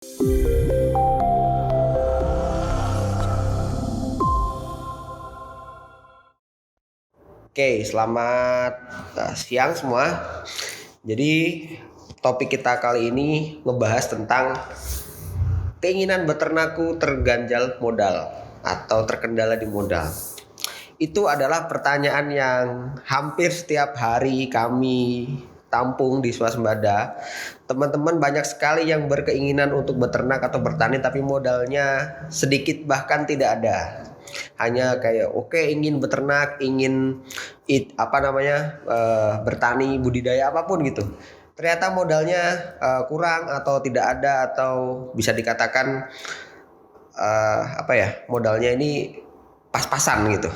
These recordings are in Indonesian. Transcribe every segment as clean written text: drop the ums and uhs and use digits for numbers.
Oke, selamat siang semua. Jadi topik kita kali ini ngebahas tentang keinginan beternakku terganjal modal atau terkendala di modal. Itu adalah pertanyaan yang hampir setiap hari kami tampung di swasembada. Teman-teman banyak sekali yang berkeinginan untuk beternak atau bertani tapi modalnya sedikit bahkan tidak ada. Hanya kayak oke, ingin beternak, ingin bertani, budidaya apapun gitu. Ternyata modalnya kurang atau tidak ada, atau bisa dikatakan modalnya ini pas-pasan gitu.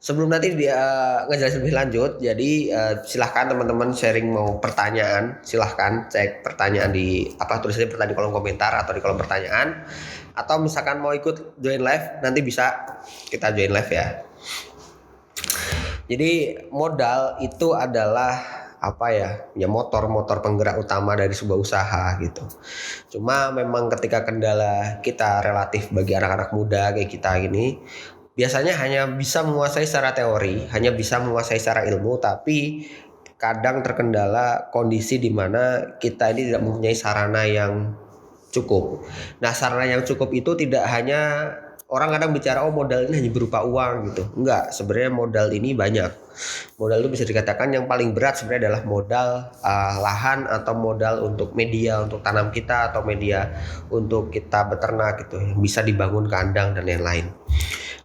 Sebelum nanti dia ngejelasin lebih lanjut, jadi silahkan teman-teman sharing mau pertanyaan, silahkan cek pertanyaan tulis aja pertanyaan di kolom komentar atau di kolom pertanyaan, atau misalkan mau ikut join live nanti bisa kita join live ya. Jadi modal itu adalah motor penggerak utama dari sebuah usaha gitu. Cuma memang ketika kendala kita relatif bagi anak-anak muda kayak kita gini, biasanya hanya bisa menguasai secara teori, hanya bisa menguasai secara ilmu, tapi kadang terkendala kondisi di mana kita ini tidak mempunyai sarana yang cukup. Nah, sarana yang cukup itu tidak hanya orang kadang bicara modal ini hanya berupa uang gitu. Enggak, sebenarnya modal ini banyak. Modal itu bisa dikatakan yang paling berat sebenarnya adalah modal lahan atau modal untuk media untuk tanam kita atau media untuk kita beternak gitu, yang bisa dibangun kandang dan lain-lain.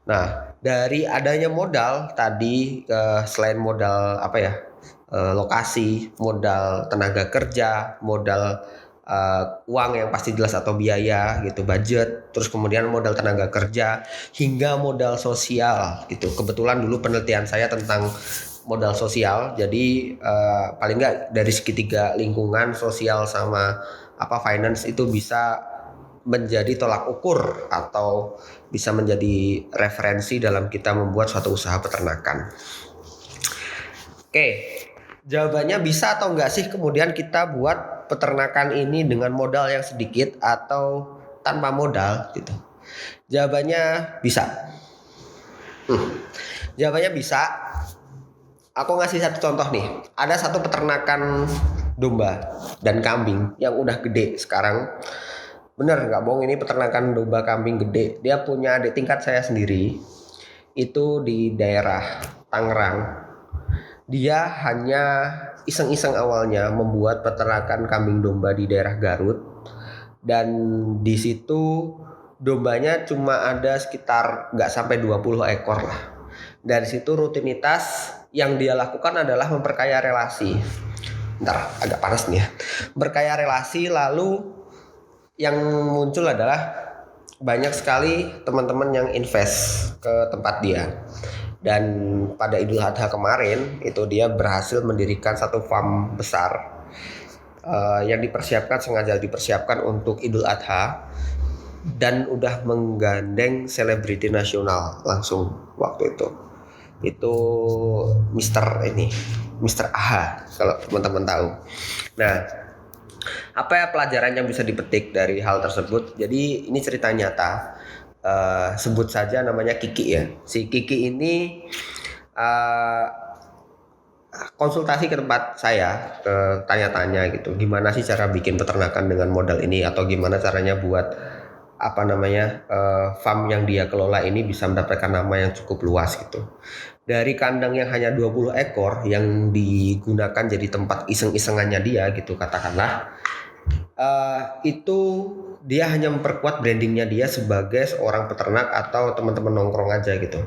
Nah, dari adanya modal tadi, selain modal lokasi, modal tenaga kerja, modal uang yang pasti jelas atau biaya gitu, budget, terus kemudian modal tenaga kerja hingga modal sosial gitu. Kebetulan dulu penelitian saya tentang modal sosial, jadi paling nggak dari segitiga lingkungan sosial sama finance itu bisa menjadi tolak ukur atau bisa menjadi referensi dalam kita membuat suatu usaha peternakan. Oke, jawabannya bisa atau enggak sih kemudian kita buat peternakan ini dengan modal yang sedikit atau tanpa modal gitu? Jawabannya bisa. Jawabannya bisa. Aku ngasih satu contoh nih. Ada satu peternakan domba dan kambing yang udah gede sekarang. Bener nggak bohong, ini peternakan domba kambing gede. Dia punya adik tingkat saya sendiri. Itu di daerah Tangerang. Dia hanya iseng-iseng awalnya membuat peternakan kambing domba di daerah Garut, dan di situ dombanya cuma ada sekitar nggak sampai 20 ekor lah. Dari situ rutinitas yang dia lakukan adalah memperkaya relasi. Bentar, agak panas nih ya. Berkaya relasi, lalu yang muncul adalah banyak sekali teman-teman yang invest ke tempat dia. Dan pada Idul Adha kemarin itu dia berhasil mendirikan satu farm besar yang sengaja dipersiapkan untuk Idul Adha, dan udah menggandeng selebriti nasional langsung waktu itu. Itu Mr. Aha kalau teman-teman tahu. Nah, apa pelajaran yang bisa dipetik dari hal tersebut? Jadi ini cerita nyata. Sebut saja namanya Kiki ya. Si Kiki ini konsultasi ke tempat saya, tanya-tanya gitu, gimana sih cara bikin peternakan dengan modal ini, atau gimana caranya buat farm yang dia kelola ini bisa mendapatkan nama yang cukup luas gitu. Dari kandang yang hanya 20 ekor yang digunakan jadi tempat iseng-isengannya dia gitu katakanlah, itu dia hanya memperkuat brandingnya dia sebagai seorang peternak atau teman-teman nongkrong aja gitu.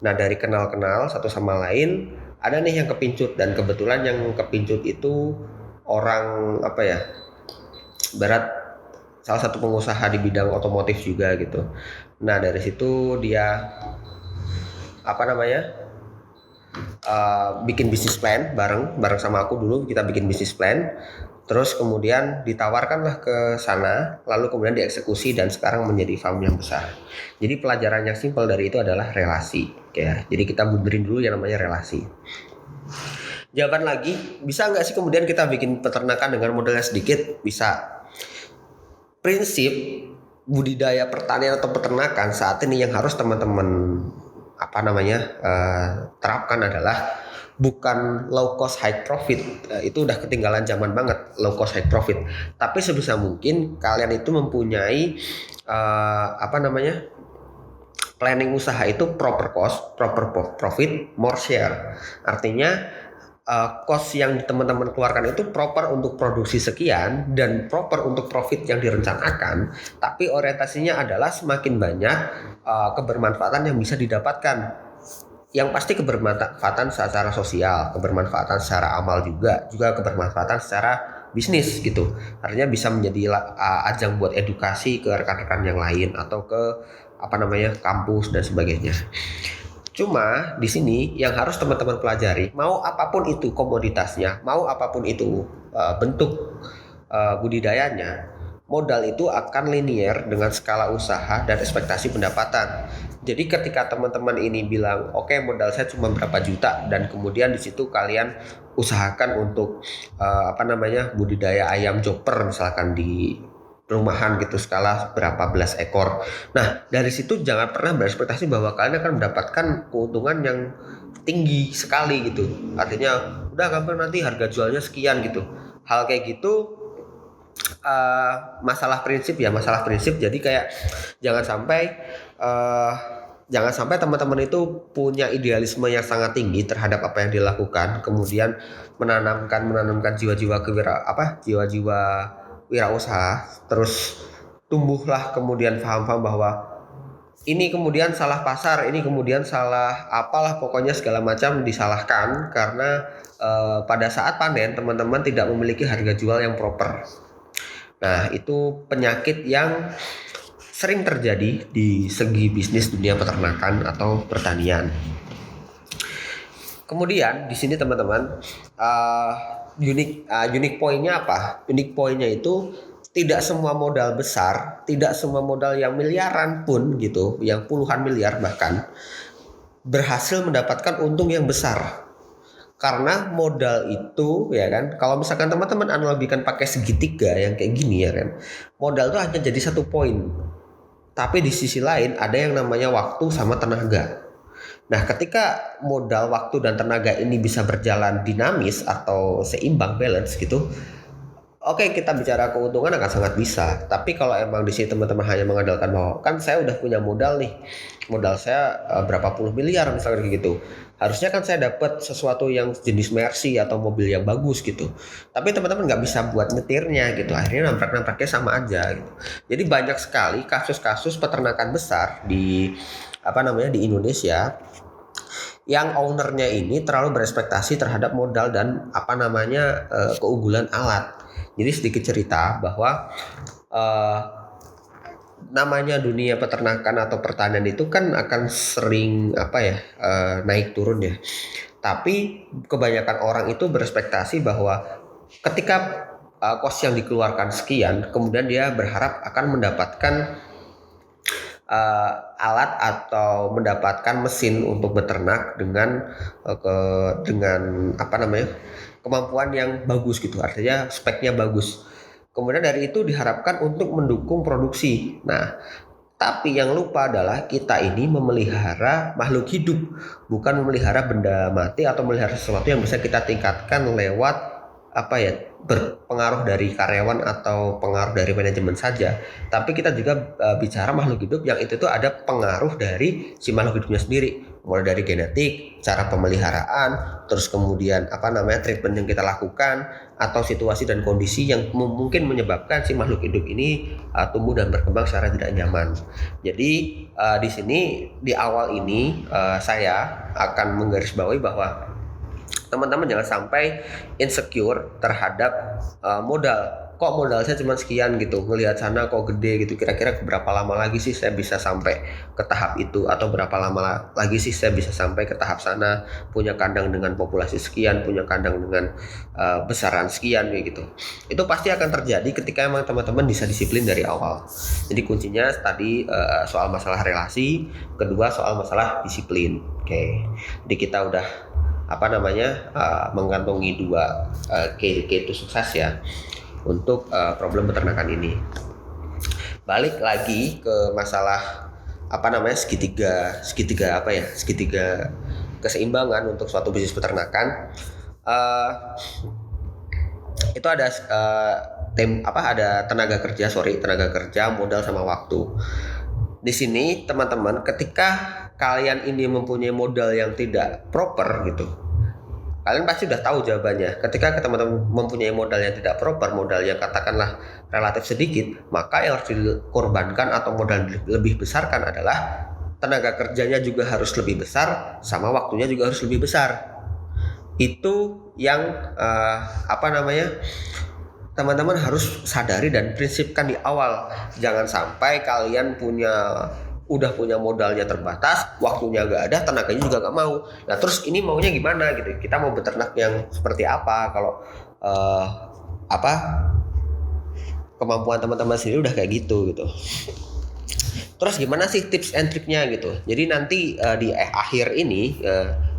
Nah, dari kenal-kenal satu sama lain ada nih yang kepincut, dan kebetulan yang kepincut itu orang berat, salah satu pengusaha di bidang otomotif juga gitu. Nah, dari situ dia bikin bisnis plan bareng sama aku. Dulu kita bikin bisnis plan, terus kemudian ditawarkanlah ke sana, lalu kemudian dieksekusi dan sekarang menjadi farm yang besar. Jadi pelajaran yang simpel dari itu adalah relasi ya. Jadi kita benerin dulu yang namanya relasi. Jawaban lagi, bisa nggak sih kemudian kita bikin peternakan dengan modalnya sedikit? Bisa. prinsip budidaya pertanian atau peternakan saat ini yang harus teman-teman terapkan adalah bukan low cost high profit. Itu udah ketinggalan zaman banget, low cost high profit. Tapi sebisa mungkin kalian itu mempunyai planning usaha itu proper cost, proper profit, more share. Artinya cost yang teman-teman keluarkan itu proper untuk produksi sekian dan proper untuk profit yang direncanakan, tapi orientasinya adalah semakin banyak kebermanfaatan yang bisa didapatkan. Yang pasti kebermanfaatan secara sosial, kebermanfaatan secara amal juga kebermanfaatan secara bisnis gitu. Artinya bisa menjadi ajang buat edukasi ke rekan-rekan yang lain atau ke kampus dan sebagainya. Cuma di sini yang harus teman-teman pelajari, mau apapun itu komoditasnya, mau apapun itu bentuk budidayanya, modal itu akan linear dengan skala usaha dan ekspektasi pendapatan. Jadi ketika teman-teman ini bilang, oke, modal saya cuma berapa juta, dan kemudian di situ kalian usahakan untuk budidaya ayam chopper misalkan di rumahan gitu, skala berapa belas ekor. Nah, dari situ jangan pernah berekspektasi bahwa kalian akan mendapatkan keuntungan yang tinggi sekali gitu. Artinya udah gampang nanti harga jualnya sekian gitu. Hal kayak gitu masalah prinsip. Jadi kayak jangan sampai teman-teman itu punya idealisme yang sangat tinggi terhadap apa yang dilakukan, kemudian menanamkan jiwa-jiwa wirausaha, terus tumbuhlah kemudian paham-paham bahwa ini kemudian salah pasar, ini kemudian salah apalah, pokoknya segala macam disalahkan karena pada saat panen teman-teman tidak memiliki harga jual yang proper. Nah, itu penyakit yang sering terjadi di segi bisnis dunia peternakan atau pertanian. Kemudian di sini teman-teman unique pointnya apa? Unique pointnya itu tidak semua modal besar, tidak semua modal yang miliaran pun gitu, yang puluhan miliar bahkan berhasil mendapatkan untung yang besar. Karena modal itu ya kan, kalau misalkan teman-teman analogikan pakai segitiga yang kayak gini ya kan, modal itu hanya jadi satu poin. Tapi di sisi lain ada yang namanya waktu sama tenaga. Nah, ketika modal, waktu, dan tenaga ini bisa berjalan dinamis atau seimbang, balance gitu, oke, kita bicara keuntungan akan sangat bisa. Tapi kalau emang di sini teman-teman hanya mengandalkan bahwa kan saya udah punya modal nih, modal saya berapa puluh miliar misalnya gitu, harusnya kan saya dapat sesuatu yang jenis Mercy atau mobil yang bagus gitu. Tapi teman-teman nggak bisa buat nyetirnya gitu, akhirnya nabrak-nabraknya sama aja gitu. Jadi banyak sekali kasus-kasus peternakan besar di Indonesia yang ownernya ini terlalu berekspektasi terhadap modal dan keunggulan alat. Jadi sedikit cerita bahwa namanya dunia peternakan atau pertanian itu kan akan sering naik turun ya. Tapi kebanyakan orang itu berekspektasi bahwa ketika kos yang dikeluarkan sekian, kemudian dia berharap akan mendapatkan alat atau mendapatkan mesin untuk beternak dengan kemampuan yang bagus gitu, artinya speknya bagus. Kemudian dari itu diharapkan untuk mendukung produksi. Nah, tapi yang lupa adalah kita ini memelihara makhluk hidup, bukan memelihara benda mati atau memelihara sesuatu yang bisa kita tingkatkan lewat berpengaruh dari karyawan atau pengaruh dari manajemen saja. Tapi kita juga bicara makhluk hidup yang itu tuh ada pengaruh dari si makhluk hidupnya sendiri, mulai dari genetik, cara pemeliharaan, terus kemudian treatment yang kita lakukan, atau situasi dan kondisi yang mungkin menyebabkan si makhluk hidup ini tumbuh dan berkembang secara tidak nyaman. Jadi di sini di awal ini saya akan menggarisbawahi bahwa teman-teman jangan sampai insecure terhadap modal. Kok modal saya cuma sekian gitu, ngelihat sana kok gede gitu, kira-kira berapa lama lagi sih saya bisa sampai ke tahap itu, atau berapa lama lagi sih saya bisa sampai ke tahap sana, punya kandang dengan populasi sekian, punya kandang dengan besaran sekian gitu. Itu pasti akan terjadi ketika emang teman-teman bisa disiplin dari awal. Jadi kuncinya tadi soal masalah relasi, kedua soal masalah disiplin. Oke. Jadi kita udah mengantongi dua key to sukses ya untuk problem peternakan ini. Balik lagi ke masalah segitiga keseimbangan untuk suatu bisnis peternakan. Eh, itu ada ada tenaga kerja, modal sama waktu. Di sini teman-teman, ketika kalian ini mempunyai modal yang tidak proper gitu, kalian pasti udah tahu jawabannya. Ketika teman-teman mempunyai modal yang tidak proper, modal yang katakanlah relatif sedikit, maka yang harus dikorbankan atau modal lebih besarkan adalah tenaga kerjanya juga harus lebih besar, sama waktunya juga harus lebih besar. Itu yang teman-teman harus sadari dan prinsipkan di awal. Jangan sampai kalian udah punya modalnya terbatas, waktunya gak ada, tenaganya juga gak mau. Nah terus ini maunya gimana gitu? Kita mau beternak yang seperti apa? Kalau kemampuan teman-teman sendiri udah kayak gitu. Terus gimana sih tips and triknya gitu? Jadi nanti di akhir ini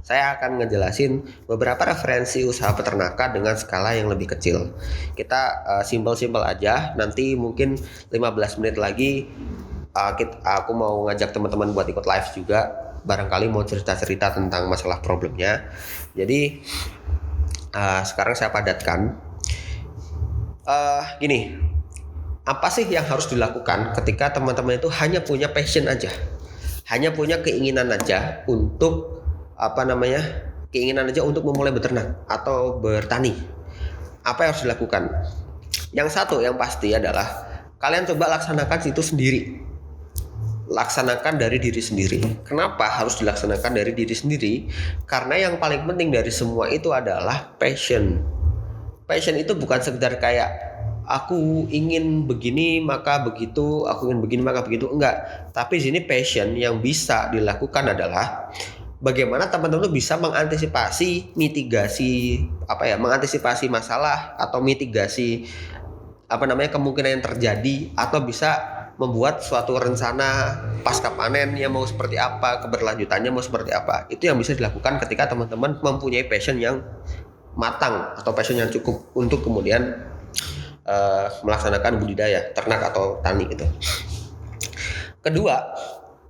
saya akan ngejelasin beberapa referensi usaha peternakan dengan skala yang lebih kecil. Kita simpel-simpel aja. Nanti mungkin 15 menit lagi aku mau ngajak teman-teman buat ikut live juga. Barangkali mau cerita-cerita tentang masalah problemnya. Jadi sekarang saya padatkan. Gini, apa sih yang harus dilakukan ketika teman-teman itu hanya punya passion aja, hanya punya keinginan aja untuk untuk memulai beternak atau bertani? Apa yang harus dilakukan? Yang satu yang pasti adalah kalian coba laksanakan itu sendiri. Laksanakan dari diri sendiri. Kenapa harus dilaksanakan dari diri sendiri? Karena yang paling penting dari semua itu adalah passion. Passion itu bukan sekedar kayak aku ingin begini maka begitu, aku ingin begini maka begitu, enggak. Tapi di sini passion yang bisa dilakukan adalah bagaimana teman-teman bisa mengantisipasi mengantisipasi masalah atau mitigasi kemungkinan yang terjadi, atau bisa membuat suatu rencana pasca panen yang mau seperti apa, keberlanjutannya mau seperti apa. Itu yang bisa dilakukan ketika teman-teman mempunyai passion yang matang atau passion yang cukup untuk kemudian melaksanakan budidaya ternak atau tani gitu. Kedua,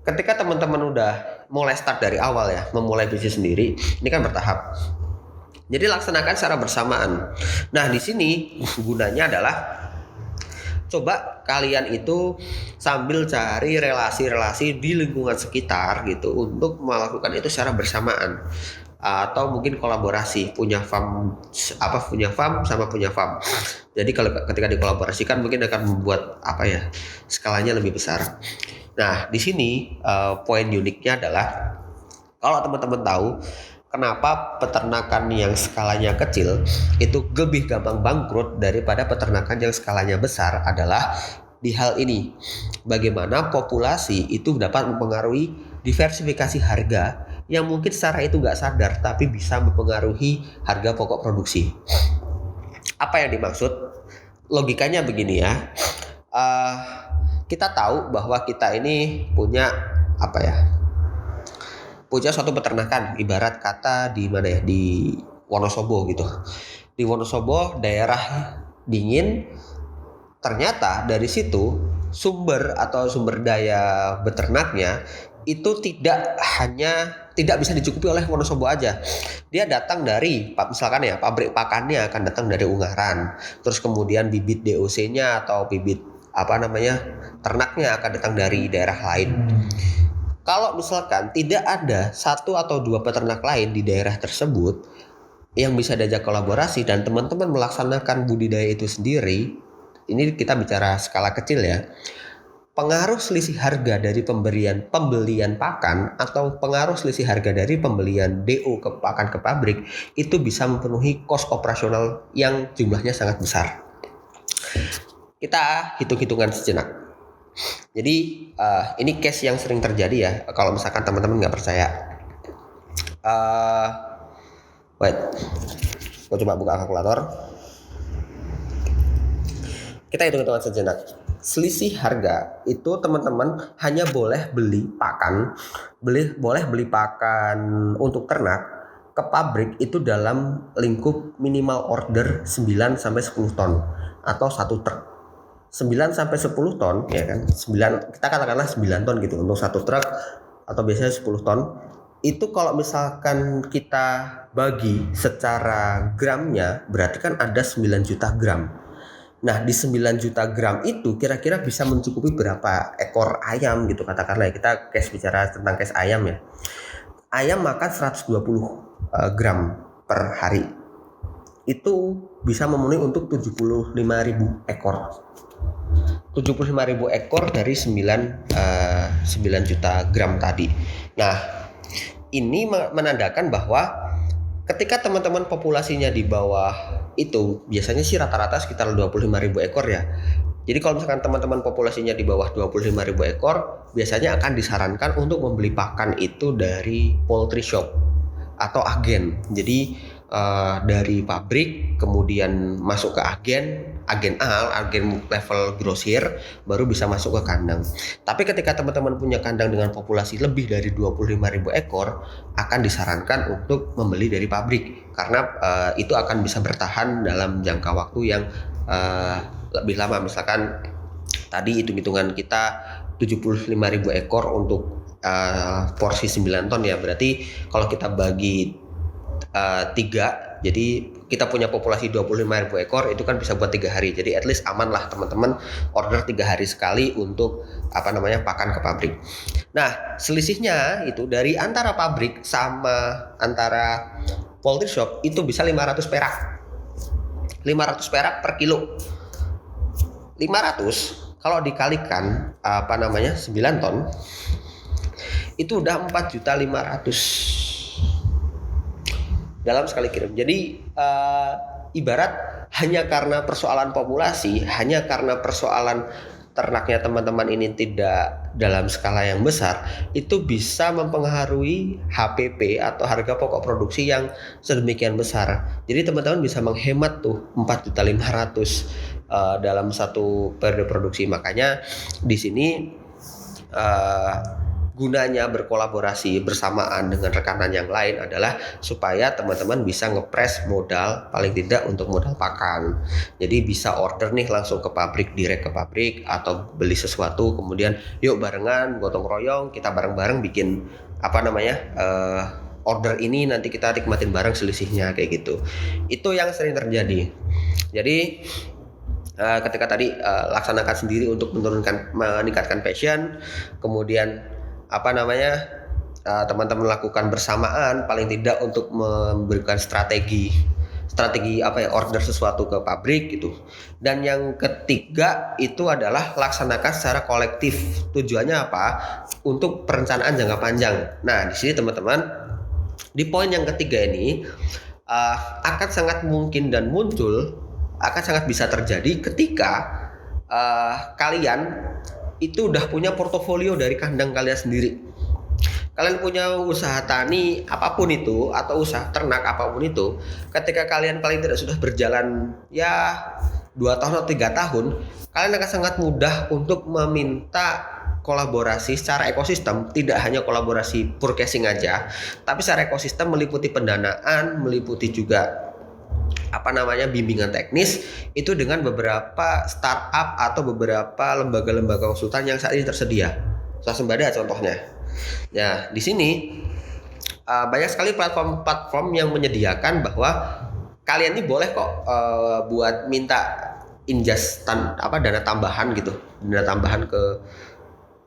ketika teman-teman udah mulai start dari awal ya, memulai bisnis sendiri, ini kan bertahap. Jadi laksanakan secara bersamaan. Nah, di sini gunanya adalah coba kalian itu sambil cari relasi-relasi di lingkungan sekitar gitu untuk melakukan itu secara bersamaan. Atau mungkin kolaborasi, punya farm sama punya farm. Jadi kalau ketika dikolaborasikan mungkin akan membuat skalanya lebih besar. Nah, di sini poin uniknya adalah kalau teman-teman tahu kenapa peternakan yang skalanya kecil itu lebih gampang bangkrut daripada peternakan yang skalanya besar adalah di hal ini. Bagaimana populasi itu dapat mempengaruhi diversifikasi harga yang mungkin secara itu nggak sadar tapi bisa mempengaruhi harga pokok produksi. Apa yang dimaksud? Logikanya begini ya. Kita tahu bahwa kita ini punya suatu peternakan, ibarat kata di Wonosobo gitu. Di Wonosobo daerah dingin, ternyata dari situ sumber daya beternaknya itu tidak bisa dicukupi oleh Wonosobo aja. Dia datang dari misalkan ya pabrik pakannya akan datang dari Ungaran. Terus kemudian bibit DOC-nya atau bibit ternaknya akan datang dari daerah lain. Kalau misalkan tidak ada satu atau dua peternak lain di daerah tersebut yang bisa diajak kolaborasi dan teman-teman melaksanakan budidaya itu sendiri, ini kita bicara skala kecil ya. Pengaruh selisih harga dari pembelian pakan atau pengaruh selisih harga dari pembelian DO ke pakan ke pabrik itu bisa memenuhi kos operasional yang jumlahnya sangat besar. Kita hitung-hitungan sejenak. Jadi ini case yang sering terjadi ya. Kalau misalkan teman-teman nggak percaya, gue coba buka kalkulator. Kita hitung-hitungan sejenak. Selisih harga itu teman-teman hanya boleh beli pakan untuk ternak ke pabrik itu dalam lingkup minimal order 9-10 ton atau 1 truk. 9 sampai 10 ton ya kan. 9, kita katakanlah 9 ton gitu untuk satu truk, atau biasanya 10 ton. Itu kalau misalkan kita bagi secara gramnya, berarti kan ada 9 juta gram. Nah, di 9 juta gram itu kira-kira bisa mencukupi berapa ekor ayam gitu, katakanlah ya, kita bicara tentang case ayam ya. Ayam makan 120 gram per hari. Itu bisa memenuhi untuk 75.000 ekor. 75.000 ekor dari 9 juta gram tadi. Nah, ini menandakan bahwa ketika teman-teman populasinya di bawah itu, biasanya sih rata-rata sekitar 25.000 ekor ya. Jadi kalau misalkan teman-teman populasinya di bawah 25.000 ekor, biasanya akan disarankan untuk membeli pakan itu dari poultry shop atau agen. Jadi dari pabrik kemudian masuk ke agen A, agen level grosir, baru bisa masuk ke kandang. Tapi ketika teman-teman punya kandang dengan populasi lebih dari 25.000 ekor, akan disarankan untuk membeli dari pabrik, karena itu akan bisa bertahan dalam jangka waktu yang lebih lama. Misalkan tadi hitung-hitungan kita 75.000 ekor untuk porsi 9 ton ya, berarti kalau kita bagi 3, jadi kita punya populasi 25.000 ekor, itu kan bisa buat 3 hari. Jadi at least aman lah teman-teman order 3 hari sekali untuk pakan ke pabrik. Nah, selisihnya itu dari antara pabrik sama antara poultry shop itu bisa 500 perak. 500 perak per kilo. 500 kalau dikalikan 9 ton itu udah 4.500.000 dalam sekali kirim. Jadi ibarat hanya karena persoalan populasi, hanya karena persoalan ternaknya teman-teman ini tidak dalam skala yang besar, itu bisa mempengaruhi HPP atau harga pokok produksi yang sedemikian besar. Jadi teman-teman bisa menghemat tuh 4.500.000 dalam satu periode produksi. Makanya di sini gunanya berkolaborasi bersamaan dengan rekanan yang lain adalah supaya teman-teman bisa ngepres modal, paling tidak untuk modal pakan. Jadi bisa order nih langsung ke pabrik, direct ke pabrik, atau beli sesuatu kemudian yuk barengan gotong royong kita bareng-bareng bikin order ini, nanti kita nikmatin bareng selisihnya kayak gitu. Itu yang sering terjadi. Jadi ketika tadi laksanakan sendiri untuk meningkatkan passion, kemudian teman-teman lakukan bersamaan paling tidak untuk memberikan strategi order sesuatu ke pabrik gitu. Dan yang ketiga itu adalah laksanakan secara kolektif. Tujuannya apa? Untuk perencanaan jangka panjang. Nah, di sini teman-teman, di poin yang ketiga ini akan sangat mungkin dan akan sangat bisa terjadi ketika kalian itu udah punya portofolio dari kandang kalian sendiri. Kalian punya usaha tani apapun itu, atau usaha ternak apapun itu, ketika kalian paling tidak sudah berjalan ya 2 tahun atau 3 tahun, kalian akan sangat mudah untuk meminta kolaborasi secara ekosistem. Tidak hanya kolaborasi purchasing aja, tapi secara ekosistem meliputi pendanaan, meliputi juga bimbingan teknis itu dengan beberapa startup atau beberapa lembaga-lembaga konsultan yang saat ini tersedia. Swasembada contohnya. Ya, di sini banyak sekali platform-platform yang menyediakan bahwa kalian ini boleh kok buat minta dana tambahan gitu, dana tambahan ke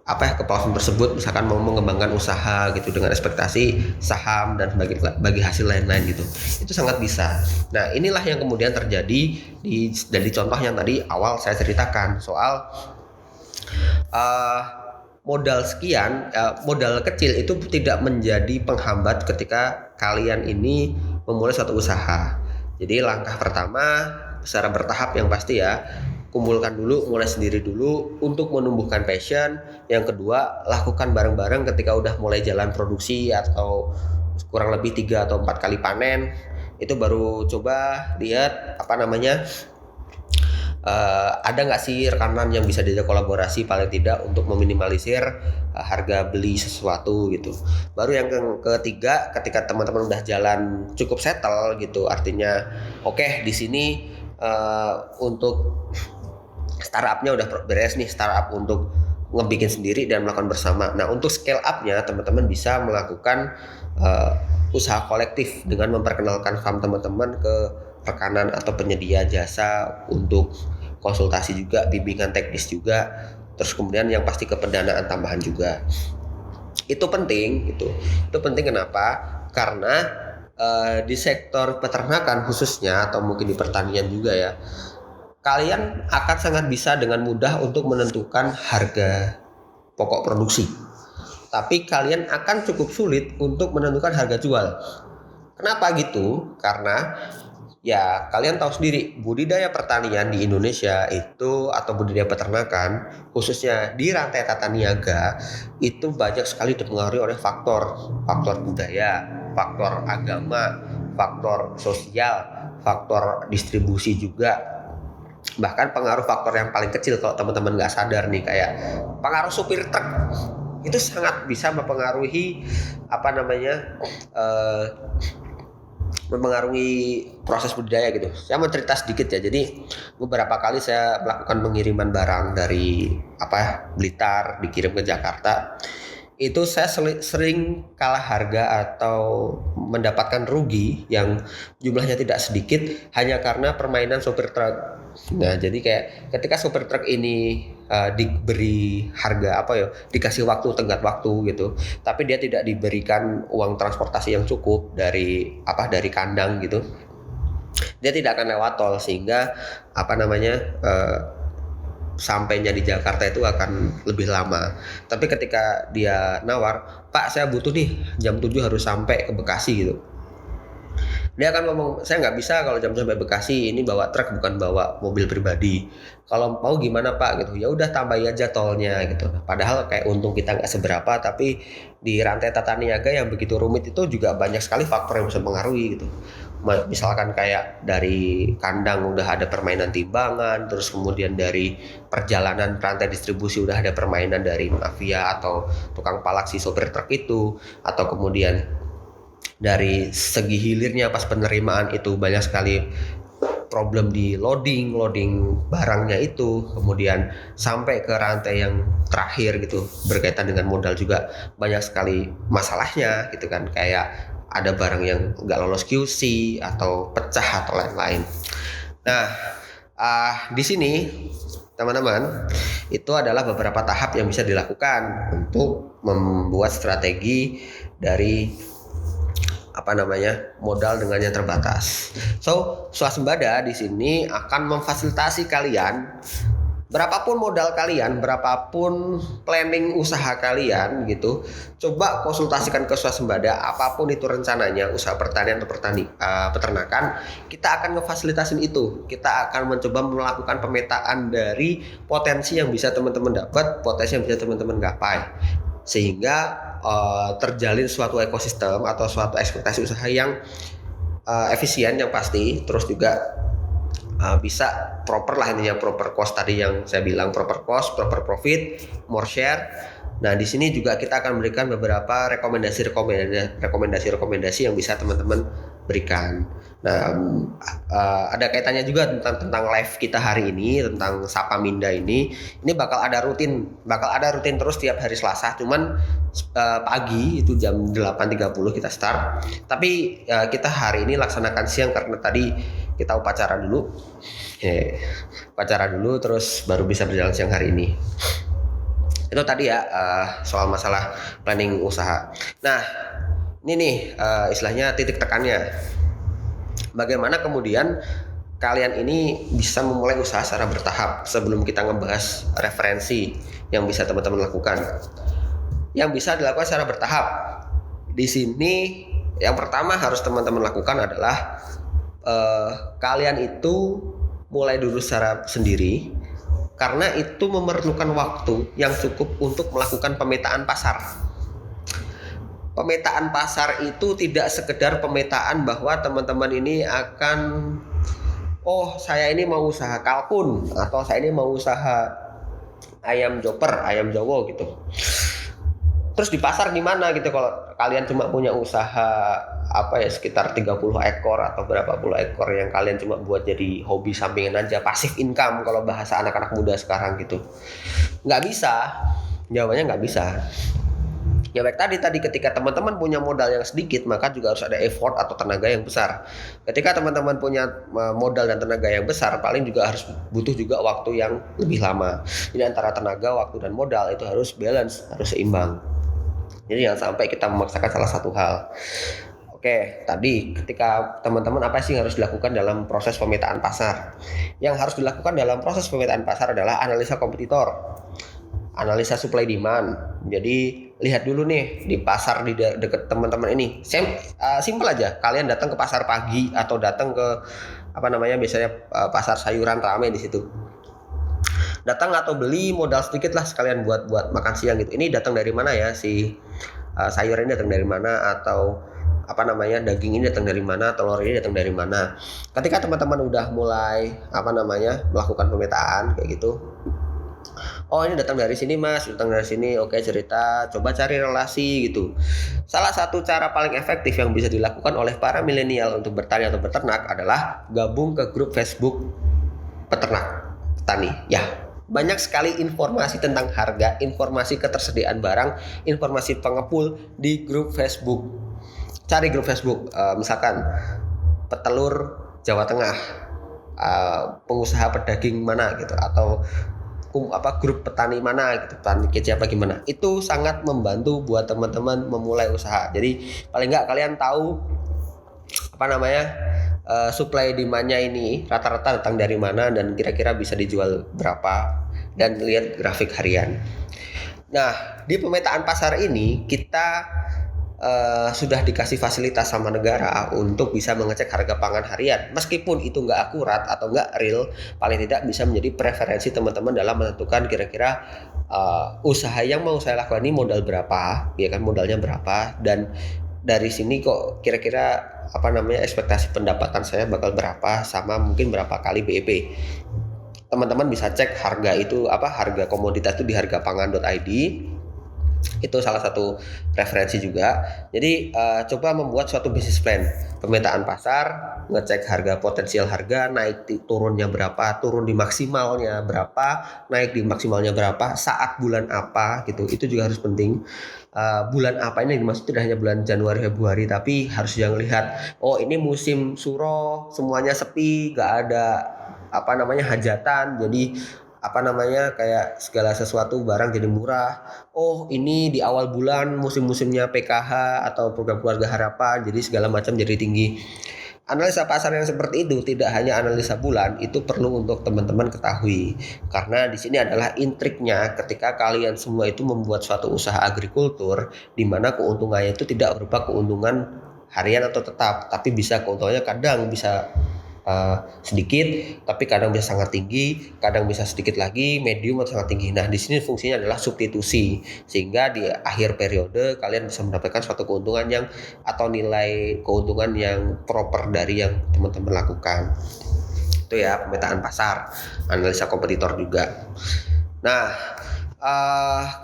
platform tersebut, misalkan mau mengembangkan usaha gitu dengan ekspektasi saham dan bagi hasil lain-lain gitu. Itu sangat bisa. Nah, inilah yang kemudian terjadi dari contoh yang tadi awal saya ceritakan soal modal sekian, modal kecil itu tidak menjadi penghambat ketika kalian ini memulai suatu usaha. Jadi langkah pertama secara bertahap yang pasti ya, kumpulkan dulu, mulai sendiri dulu untuk menumbuhkan passion. Yang kedua, lakukan bareng-bareng ketika udah mulai jalan produksi atau kurang lebih 3 atau 4 kali panen. Itu baru coba lihat ada nggak sih rekanan yang bisa diajak kolaborasi paling tidak untuk meminimalisir harga beli sesuatu gitu. Baru yang ketiga, ketika teman-teman udah jalan cukup settle gitu, artinya oke, di sini untuk startupnya udah beres nih, startup untuk ngebikin sendiri dan melakukan bersama. Nah, untuk scale up-nya teman-teman bisa melakukan usaha kolektif dengan memperkenalkan farm teman-teman ke rekanan atau penyedia jasa untuk konsultasi juga, bimbingan teknis juga, terus kemudian yang pasti ke pendanaan tambahan juga. Itu penting, itu penting. Kenapa? Karena di sektor peternakan khususnya, atau mungkin di pertanian juga ya, kalian akan sangat bisa dengan mudah untuk menentukan harga pokok produksi. Tapi kalian akan cukup sulit untuk menentukan harga jual. Kenapa gitu? Karena ya kalian tahu sendiri, budidaya pertanian di Indonesia itu, atau budidaya peternakan khususnya di rantai tata niaga, itu banyak sekali dipengaruhi oleh faktor budaya, faktor agama, faktor sosial, faktor distribusi juga. Bahkan pengaruh faktor yang paling kecil kalau teman-teman nggak sadar nih, kayak pengaruh supir truk itu sangat bisa mempengaruhi mempengaruhi proses budidaya gitu. Saya mau cerita sedikit ya. Jadi beberapa kali saya melakukan pengiriman barang dari Blitar dikirim ke Jakarta. Itu saya sering kalah harga atau mendapatkan rugi yang jumlahnya tidak sedikit hanya karena permainan sopir truk. Nah, jadi kayak ketika sopir truk ini diberi harga dikasih tenggat waktu gitu, tapi dia tidak diberikan uang transportasi yang cukup dari kandang gitu, dia tidak akan lewat tol, sehingga sampainya di Jakarta itu akan lebih lama. Tapi ketika dia nawar, "Pak, saya butuh nih jam 7 harus sampai ke Bekasi," gitu, dia akan ngomong, "Saya nggak bisa kalau jam sampai Bekasi, ini bawa truk bukan bawa mobil pribadi. Kalau mau gimana Pak?" gitu. "Ya udah, tambahin aja tolnya," gitu. Padahal kayak untung kita nggak seberapa, tapi di rantai tata niaga yang begitu rumit itu juga banyak sekali faktor yang bisa mempengaruhi gitu. Misalkan kayak dari kandang udah ada permainan timbangan, terus kemudian dari perjalanan rantai distribusi udah ada permainan dari mafia atau tukang palak si sopir truk itu, atau kemudian dari segi hilirnya pas penerimaan itu banyak sekali problem di loading barangnya itu, kemudian sampai ke rantai yang terakhir gitu, berkaitan dengan modal juga banyak sekali masalahnya gitu kan, kayak ada barang yang nggak lolos QC atau pecah atau lain-lain. Nah, di sini teman-teman, itu adalah beberapa tahap yang bisa dilakukan untuk membuat strategi dari modal dengan yang terbatas. So, swasembada di sini akan memfasilitasi kalian, berapapun modal kalian, berapapun planning usaha kalian gitu, coba konsultasikan ke swasembada, apapun itu rencananya, usaha pertanian atau peternakan, kita akan ngefasilitasin itu. Kita akan mencoba melakukan pemetaan dari potensi yang bisa teman-teman dapat, potensi yang bisa teman-teman gapai, sehingga terjalin suatu ekosistem atau suatu ekspektasi usaha yang efisien, yang pasti, terus juga bisa proper lah, intinya proper cost tadi yang saya bilang, proper cost, proper profit, more share. Nah, di sini juga kita akan memberikan beberapa rekomendasi yang bisa teman-teman berikan. Nah, ada kaitannya juga tentang live kita hari ini, tentang Sapa Minda ini bakal ada rutin terus tiap hari Selasa, cuman pagi itu jam 8.30 kita start. Tapi kita hari ini laksanakan siang karena tadi kita upacara dulu terus baru bisa berjalan siang hari ini. Itu tadi ya soal masalah planning usaha. Nah, ini nih istilahnya titik tekannya. Bagaimana kemudian kalian ini bisa memulai usaha secara bertahap, sebelum kita ngebahas referensi yang bisa teman-teman lakukan. Yang bisa dilakukan secara bertahap. Di sini yang pertama harus teman-teman lakukan adalah kalian itu mulai dulu secara sendiri, karena itu memerlukan waktu yang cukup untuk melakukan pemetaan pasar. Pemetaan pasar itu tidak sekedar pemetaan bahwa teman-teman ini akan, saya ini mau usaha kalkun, atau saya ini mau usaha ayam joper, ayam Jawa gitu. Terus di pasar gimana gitu kalau kalian cuma punya usaha sekitar 30 ekor atau berapa puluh ekor yang kalian cuma buat jadi hobi sampingan aja, passive income kalau bahasa anak-anak muda sekarang gitu. Nggak bisa. Jawabannya nggak bisa. Ya baik tadi ketika teman-teman punya modal yang sedikit, maka juga harus ada effort atau tenaga yang besar. Ketika teman-teman punya modal dan tenaga yang besar, paling juga harus butuh juga waktu yang lebih lama. Jadi antara tenaga, waktu dan modal itu harus balance, harus seimbang. Jadi jangan sampai kita memaksakan salah satu hal. Oke, tadi ketika teman-teman apa sih yang harus dilakukan dalam proses pemetaan pasar? Yang harus dilakukan dalam proses pemetaan pasar adalah analisa kompetitor, analisa supply demand. Jadi lihat dulu nih di pasar di dekat teman-teman ini. Simpel aja. Kalian datang ke pasar pagi atau datang ke biasanya pasar sayuran ramai di situ. Datang atau beli modal sedikit lah sekalian buat makan siang gitu. Ini datang dari mana ya sayur ini datang dari mana, atau daging ini datang dari mana, telur ini datang dari mana. Ketika teman-teman udah mulai melakukan pemetaan kayak gitu, oh ini datang dari sini mas, datang dari sini, oke cerita, coba cari relasi gitu. Salah satu cara paling efektif yang bisa dilakukan oleh para milenial untuk bertani atau beternak adalah gabung ke grup Facebook peternak petani. Ya, banyak sekali informasi tentang harga, informasi ketersediaan barang, informasi pengepul di grup Facebook. Cari grup Facebook, misalkan petelur Jawa Tengah, pengusaha pedaging mana gitu, atau grup petani mana gitu, petani kecil apa gimana. Itu sangat membantu buat teman-teman memulai usaha. Jadi paling nggak kalian tahu supply demand-nya ini rata-rata datang dari mana dan kira-kira bisa dijual berapa, dan lihat grafik harian. Nah, di pemetaan pasar ini kita sudah dikasih fasilitas sama negara untuk bisa mengecek harga pangan harian. Meskipun itu nggak akurat atau nggak real, paling tidak bisa menjadi preferensi teman-teman dalam menentukan kira-kira usaha yang mau saya lakukan ini modal berapa, ya kan, modalnya berapa, dan dari sini kok kira-kira ekspektasi pendapatan saya bakal berapa, sama mungkin berapa kali BEP. Teman-teman bisa cek harga itu harga komoditas itu di hargapangan.id. Itu salah satu referensi juga. Jadi coba membuat suatu bisnis plan, pemetaan pasar, ngecek harga, potensial harga, naik turunnya berapa, turun di maksimalnya berapa, naik di maksimalnya berapa, saat bulan apa gitu. Itu juga harus penting. Bulan apa ini dimaksud tidak hanya bulan Januari Februari, tapi harus yang lihat, oh ini musim suro, semuanya sepi, gak ada hajatan, jadi kayak segala sesuatu barang jadi murah. Oh ini di awal bulan musim-musimnya PKH atau program keluarga harapan, jadi segala macam jadi tinggi. Analisa pasar yang seperti itu tidak hanya analisa bulan, itu perlu untuk teman-teman ketahui, karena di sini adalah intriknya ketika kalian semua itu membuat suatu usaha agrikultur di mana keuntungannya itu tidak berupa keuntungan harian atau tetap, tapi bisa keuntungannya kadang bisa sedikit, tapi kadang bisa sangat tinggi, kadang bisa sedikit lagi, medium atau sangat tinggi. Nah, di sini fungsinya adalah substitusi, sehingga di akhir periode kalian bisa mendapatkan suatu keuntungan yang atau nilai keuntungan yang proper dari yang teman-teman lakukan. Itu ya pemetaan pasar, analisa kompetitor juga. Nah,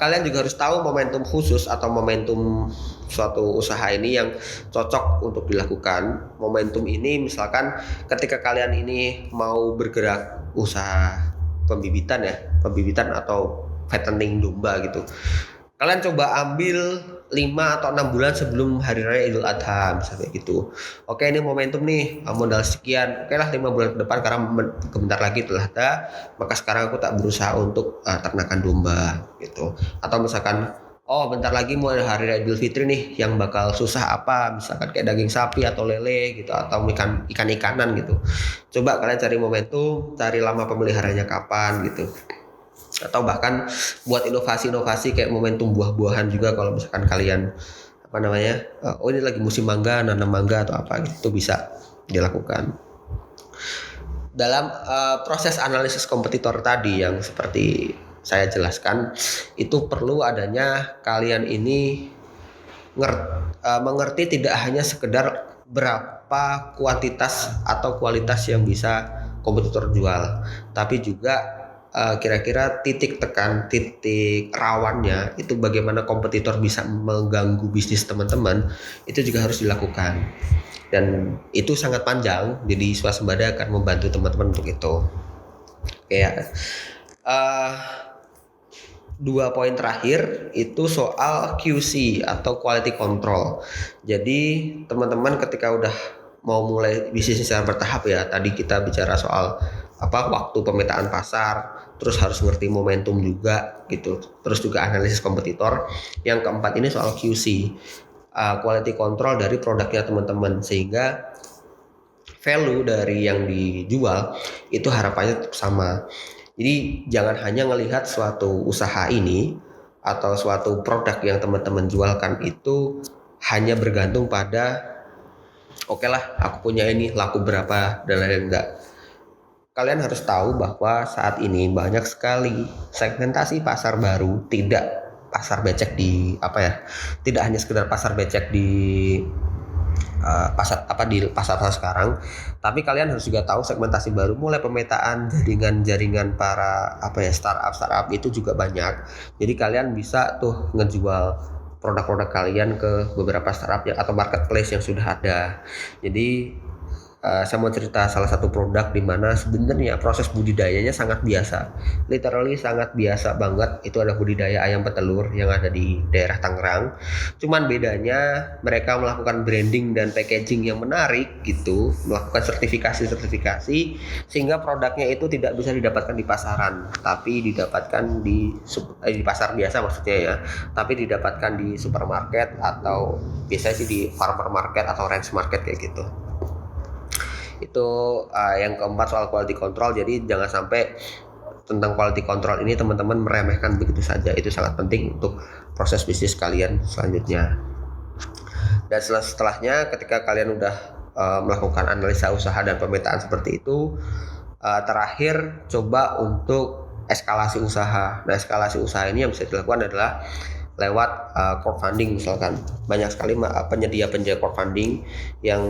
kalian juga harus tahu momentum khusus atau momentum suatu usaha ini yang cocok untuk dilakukan. Momentum ini misalkan ketika kalian ini mau bergerak usaha pembibitan atau fattening domba gitu. Kalian coba ambil 5 atau 6 bulan sebelum hari raya Idul Adha misalnya gitu. Oke, ini momentum nih, modal sekian. Oke lah 5 bulan ke depan karena bentar lagi Idul Adha, maka sekarang aku tak berusaha untuk ternakan domba gitu. Atau misalkan bentar lagi mau ada hari raya Idul Fitri nih, yang bakal susah apa, misalkan kayak daging sapi atau lele gitu, atau ikan-ikanan gitu. Coba kalian cari momentum, cari lama pemeliharanya kapan gitu. Atau bahkan buat inovasi-inovasi kayak momentum buah-buahan juga, kalau misalkan kalian ini lagi musim mangga, nanam mangga atau apa gitu, itu bisa dilakukan. Dalam proses analisis kompetitor tadi yang seperti saya jelaskan, itu perlu adanya kalian ini mengerti tidak hanya sekedar berapa kuantitas atau kualitas yang bisa kompetitor jual, tapi juga kira-kira titik tekan, titik rawannya itu bagaimana kompetitor bisa mengganggu bisnis teman-teman, itu juga harus dilakukan. Dan itu sangat panjang, jadi swasembada akan membantu teman-teman untuk itu. Kayak dua poin terakhir itu soal QC atau quality control. Jadi teman-teman ketika udah mau mulai bisnis secara bertahap ya, tadi kita bicara soal waktu pemetaan pasar, terus harus ngerti momentum juga gitu, terus juga analisis kompetitor. Yang keempat ini soal QC, quality control dari produknya teman-teman, sehingga value dari yang dijual itu harapannya tetap sama. Jadi jangan hanya melihat suatu usaha ini atau suatu produk yang teman-teman jualkan itu hanya bergantung pada oke lah aku punya ini laku berapa dan lain-lain. Enggak. Kalian harus tahu bahwa saat ini banyak sekali segmentasi pasar baru, tidak pasar becek di tidak hanya sekedar pasar becek di di pasar sekarang, tapi kalian harus juga tahu segmentasi baru, mulai pemetaan jaringan para startup itu juga banyak. Jadi kalian bisa tuh ngejual produk-produk kalian ke beberapa startup atau marketplace yang sudah ada. Jadi saya mau cerita salah satu produk di mana sebenarnya proses budidayanya sangat biasa, literally sangat biasa banget. Itu ada budidaya ayam petelur yang ada di daerah Tangerang. Cuman bedanya mereka melakukan branding dan packaging yang menarik gitu, melakukan sertifikasi sehingga produknya itu tidak bisa didapatkan di pasaran, tapi didapatkan di pasar biasa maksudnya ya, tapi didapatkan di supermarket atau biasanya sih di farmer market atau ranch market kayak gitu. Itu yang keempat soal quality control. Jadi jangan sampai tentang quality control ini teman-teman meremehkan begitu saja. Itu sangat penting untuk proses bisnis kalian selanjutnya. Dan setelahnya ketika kalian udah melakukan analisa usaha dan pemetaan seperti itu, terakhir coba untuk eskalasi usaha. Nah, eskalasi usaha ini yang bisa dilakukan adalah lewat crowdfunding. Misalkan banyak sekali penyedia crowdfunding yang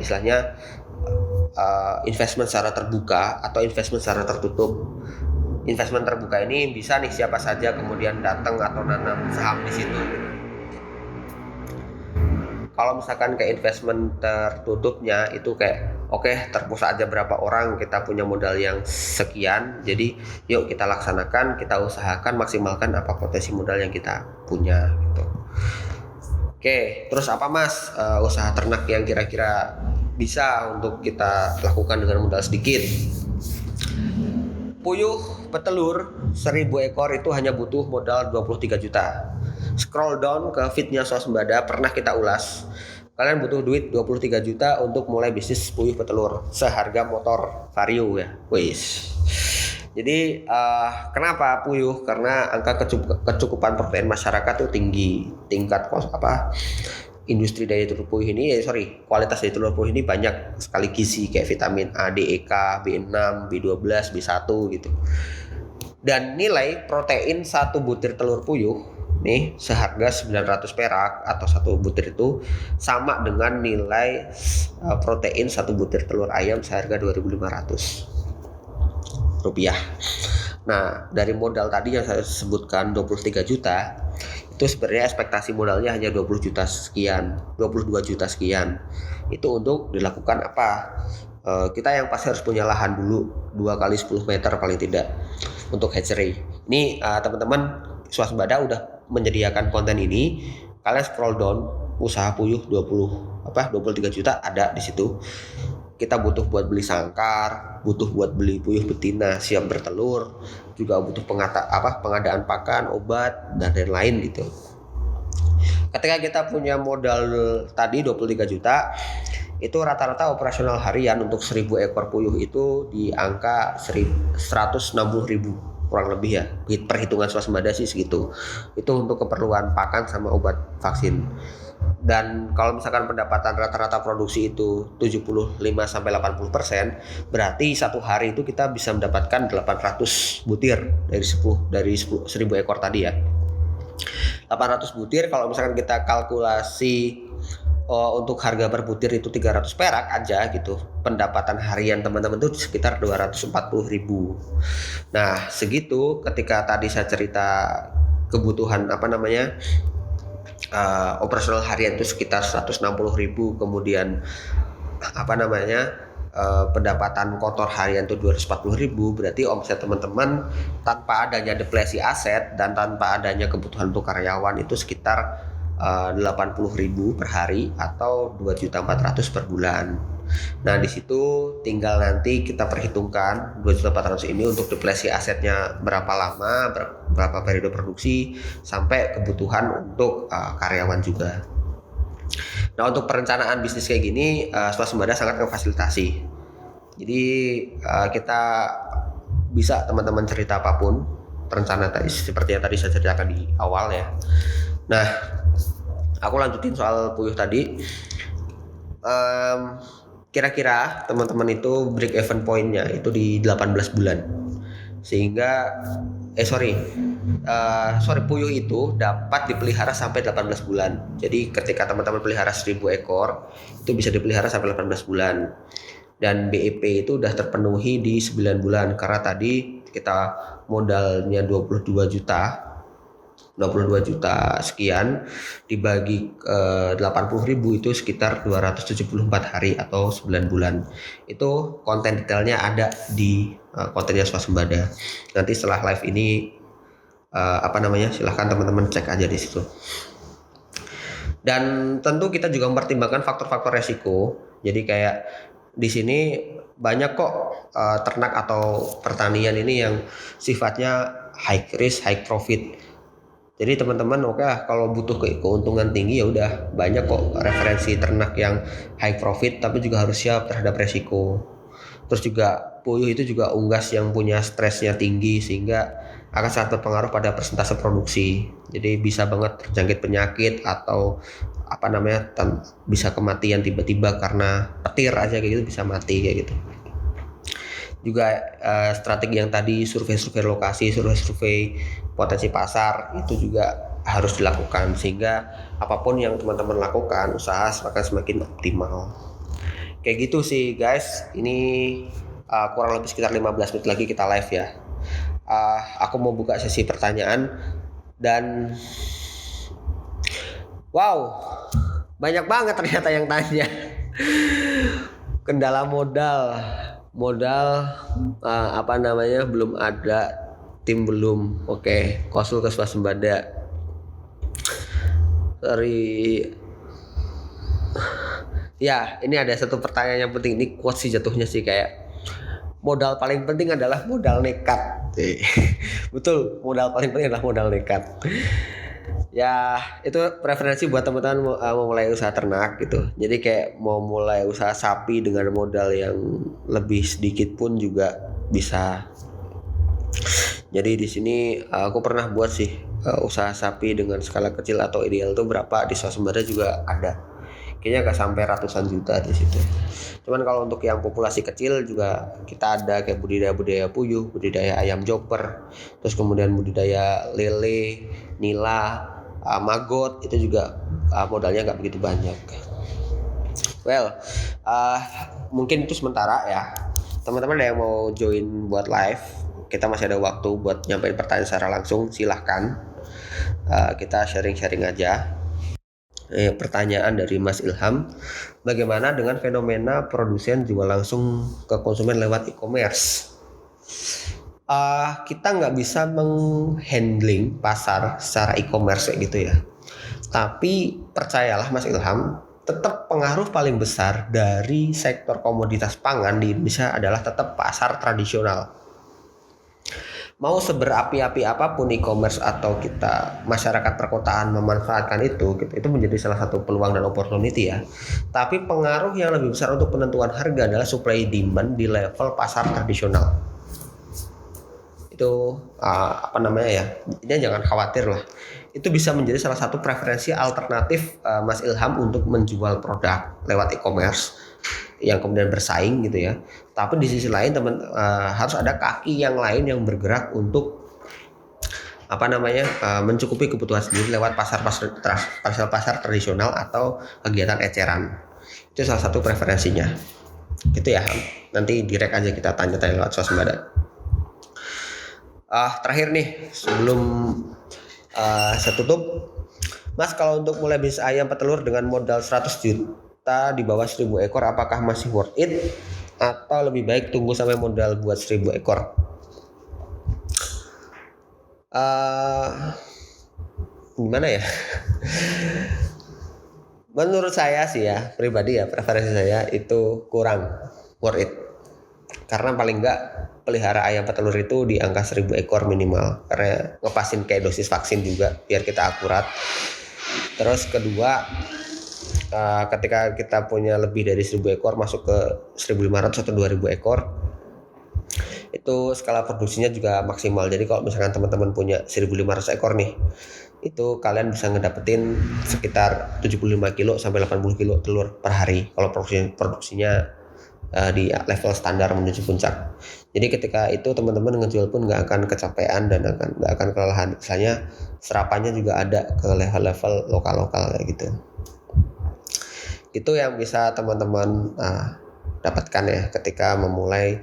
istilahnya investment secara terbuka atau investment secara tertutup. Investment terbuka ini bisa nih siapa saja kemudian datang atau nanam saham di situ. Kalau misalkan kayak investment tertutupnya itu kayak terpusat aja berapa orang, kita punya modal yang sekian, jadi yuk kita laksanakan, kita usahakan maksimalkan apa potensi modal yang kita punya gitu. Oke, terus apa Mas usaha ternak yang kira-kira bisa untuk kita lakukan dengan modal sedikit? Puyuh petelur 1000 ekor itu hanya butuh modal 23 juta. Scroll down ke feednya swasembada, pernah kita ulas. Kalian butuh duit 23 juta untuk mulai bisnis puyuh petelur seharga motor Vario ya. Jadi kenapa puyuh? Karena angka kecukupan protein masyarakat tuh tinggi. Tingkat industri dari telur puyuh ini kualitas dari telur puyuh ini banyak sekali gizi kayak vitamin A, D, E, K, B6, B12, B1 gitu. Dan nilai protein satu butir telur puyuh nih seharga 900 perak atau satu butir itu sama dengan nilai protein satu butir telur ayam seharga 2.500 rupiah. Nah, dari modal tadi yang saya sebutkan 23 juta itu sebenarnya ekspektasi modalnya hanya 22 juta sekian. Itu untuk dilakukan kita yang pasti harus punya lahan dulu 2 kali 10 meter paling tidak untuk hatchery. Ini teman-teman swasembada udah menyediakan konten ini. Kalian scroll down usaha puyuh 23 juta ada di situ. Kita butuh buat beli sangkar, butuh buat beli puyuh betina siap bertelur, juga butuh pengadaan pakan, obat dan lain-lain gitu. Ketika kita punya modal tadi 23 juta, itu rata-rata operasional harian untuk 1000 ekor puyuh itu di angka 160.000 kurang lebih ya, perhitungan swasembada sih segitu. Itu untuk keperluan pakan sama obat vaksin. Dan kalau misalkan pendapatan rata-rata produksi itu 75-80%, berarti satu hari itu kita bisa mendapatkan 800 butir dari 1000 ekor tadi ya. 800 butir kalau misalkan kita kalkulasi untuk harga per butir itu 300 perak aja gitu, pendapatan harian teman-teman tuh sekitar 240.000. Nah segitu ketika tadi saya cerita kebutuhan operasional harian itu sekitar 160.000, kemudian pendapatan kotor harian itu 240.000, berarti omset teman-teman tanpa adanya depresi aset dan tanpa adanya kebutuhan untuk karyawan itu sekitar 80.000 per hari atau 2.400.000 per bulan. Nah di situ tinggal nanti kita perhitungkan 2.400.000 ini untuk depresi asetnya berapa lama, berapa periode produksi, sampai kebutuhan untuk karyawan juga. Nah untuk perencanaan bisnis kayak gini swasembada sangat memfasilitasi. Jadi kita bisa teman-teman cerita apapun perencanaan tadi seperti yang tadi saya ceritakan di awal ya. Nah aku lanjutin soal puyuh tadi. Kira-kira teman-teman itu break even point-nya itu di 18 bulan. Sehingga puyuh itu dapat dipelihara sampai 18 bulan. Jadi ketika teman-teman pelihara 1.000 ekor, itu bisa dipelihara sampai 18 bulan. Dan BEP itu udah terpenuhi di 9 bulan karena tadi kita modalnya 22 juta sekian dibagi 80.000 itu sekitar 274 hari atau 9 bulan. Itu konten detailnya ada di kontennya swasembada. Nanti setelah live ini silahkan teman-teman cek aja di situ. Dan tentu kita juga mempertimbangkan faktor-faktor resiko. Jadi kayak di sini banyak kok ternak atau pertanian ini yang sifatnya high risk high profit. Jadi teman-teman kalau butuh keuntungan tinggi ya udah banyak kok referensi ternak yang high profit tapi juga harus siap terhadap resiko. Terus juga puyuh itu juga unggas yang punya stresnya tinggi sehingga akan sangat berpengaruh pada persentase produksi. Jadi bisa banget terjangkit penyakit atau bisa kematian tiba-tiba karena petir aja kayak gitu, bisa mati kayak gitu. Juga strategi yang tadi survei lokasi, survei potensi pasar itu juga harus dilakukan sehingga apapun yang teman-teman lakukan usaha akan semakin optimal. Kayak gitu sih guys. Ini kurang lebih sekitar 15 menit lagi kita live ya. Aku mau buka sesi pertanyaan dan wow, banyak banget ternyata yang tanya. Kendala modal belum ada, tim belum. Oke, konsul ke swasembada. Ya, ini ada satu pertanyaan yang penting. Ini quote sih jatuhnya sih, kayak modal paling penting adalah modal nekat. Betul, modal paling penting adalah modal nekat. Ya, itu preferensi buat teman-teman mau mulai usaha ternak gitu. Jadi kayak mau mulai usaha sapi dengan modal yang lebih sedikit pun juga bisa. Jadi di sini aku pernah buat sih usaha sapi dengan skala kecil atau ideal tuh berapa di swasembada juga ada. Kayaknya nggak sampai ratusan juta di situ. Cuman kalau untuk yang populasi kecil juga kita ada kayak budidaya puyuh, budidaya ayam joper, terus kemudian budidaya lele, nila, magot, itu juga modalnya nggak begitu banyak. Mungkin itu sementara ya. Teman-teman ada yang mau join buat live, kita masih ada waktu buat nyampein pertanyaan secara langsung, silahkan. Kita sharing-sharing aja. Pertanyaan dari Mas Ilham, bagaimana dengan fenomena produsen jual langsung ke konsumen lewat e-commerce? Kita nggak bisa menghandling pasar secara e-commerce kayak gitu ya. Tapi percayalah Mas Ilham, tetap pengaruh paling besar dari sektor komoditas pangan di Indonesia adalah tetap pasar tradisional. Mau seberapi-api apapun e-commerce atau kita masyarakat perkotaan memanfaatkan itu menjadi salah satu peluang dan opportunity ya. Tapi pengaruh yang lebih besar untuk penentuan harga adalah supply demand di level pasar tradisional. Itu ini jangan khawatir lah. Itu bisa menjadi salah satu preferensi alternatif Mas Ilham untuk menjual produk lewat e-commerce yang kemudian bersaing gitu ya. Tapi di sisi lain harus ada kaki yang lain yang bergerak untuk mencukupi kebutuhan sendiri lewat pasar tradisional atau kegiatan eceran. Itu salah satu preferensinya. Gitu ya. Nanti direct aja kita tanya-tanya lewat swasembada. Terakhir nih sebelum saya tutup, Mas, kalau untuk mulai bisnis ayam petelur dengan modal 100 juta di bawah 1000 ekor, apakah masih worth it atau lebih baik tunggu sampai modal buat 1000 ekor? Gimana ya? Menurut saya sih ya, pribadi ya, preferensi saya itu kurang worth it. Karena paling enggak pelihara ayam petelur itu di angka 1000 ekor minimal. Karena ngepasin kayak dosis vaksin juga biar kita akurat. Terus kedua, ketika kita punya lebih dari 1000 ekor masuk ke 1500 atau 2000 ekor, itu skala produksinya juga maksimal. Jadi kalau misalkan teman-teman punya 1500 ekor nih, itu kalian bisa ngedapetin sekitar 75 kilo sampai 80 kilo telur per hari kalau produksinya di level standar menuju puncak. Jadi ketika itu teman-teman ngejual pun nggak akan kecapean dan nggak akan kelelahan. Misalnya serapannya juga ada ke level-level lokal-lokal kayak gitu. Itu yang bisa teman-teman dapatkan ya ketika memulai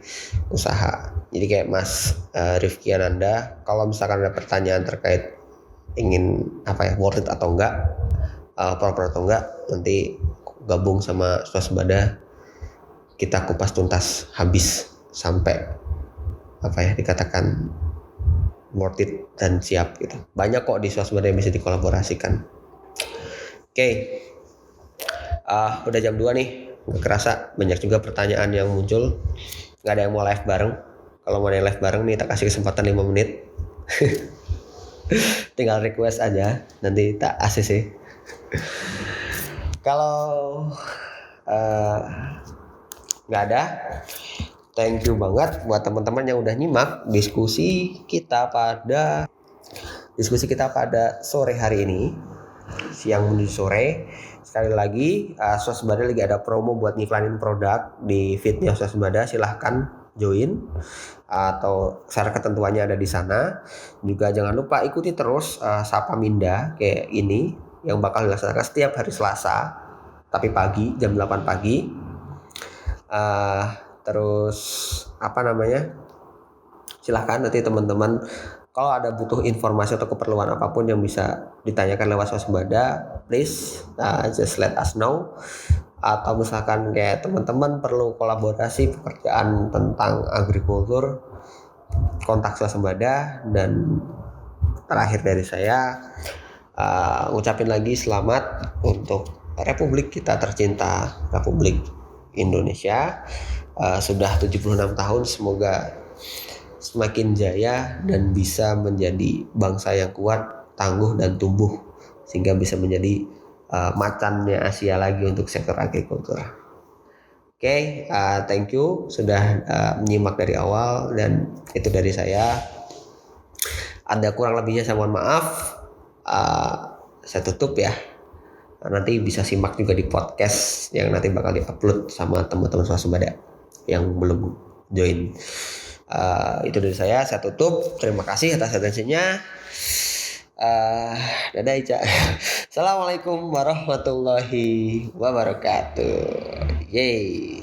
usaha. Jadi kayak Mas Rifki Ananda, kalau misalkan ada pertanyaan terkait ingin worth it atau enggak, proper atau enggak, nanti gabung sama swasembada, kita kupas tuntas habis sampai dikatakan worth it dan siap gitu. Banyak kok di swasembada yang bisa dikolaborasikan. Oke. Udah jam 2 nih, nggak kerasa banyak juga pertanyaan yang muncul. Nggak ada yang mau live bareng. Kalau mau live bareng nih, tak kasih kesempatan 5 menit. Tinggal request aja, nanti tak ACC. Kalau nggak ada, thank you banget buat teman-teman yang udah nyimak diskusi kita pada sore hari ini, siang menuju sore. Sekali lagi, swasembada lagi ada promo buat ngiklanin produk di feednya swasembada, silahkan join atau syarat ketentuannya ada di sana. Juga jangan lupa ikuti terus Sapa Minda kayak ini yang bakal dilaksanakan setiap hari Selasa tapi pagi jam 8 pagi. Terus silahkan nanti teman-teman kalau ada butuh informasi atau keperluan apapun yang bisa ditanyakan lewat swasembada, please just let us know. Atau misalkan kayak teman-teman perlu kolaborasi pekerjaan tentang agrikultur, kontak swasembada. Dan terakhir dari saya, ngucapin lagi selamat untuk Republik kita tercinta, Republik Indonesia. Sudah 76 tahun, semoga semakin jaya dan bisa menjadi bangsa yang kuat, tangguh dan tumbuh sehingga bisa menjadi macannya Asia lagi untuk sektor agrikultur. Oke, thank you sudah menyimak dari awal, dan itu dari saya. Ada kurang lebihnya saya mohon maaf. Saya tutup ya. Nanti bisa simak juga di podcast yang nanti bakal diupload sama teman-teman swasembada yang belum join. Itu dari saya tutup. Terima kasih atas atensinya. Dadah Ica. Assalamualaikum warahmatullahi wabarakatuh. Yeay.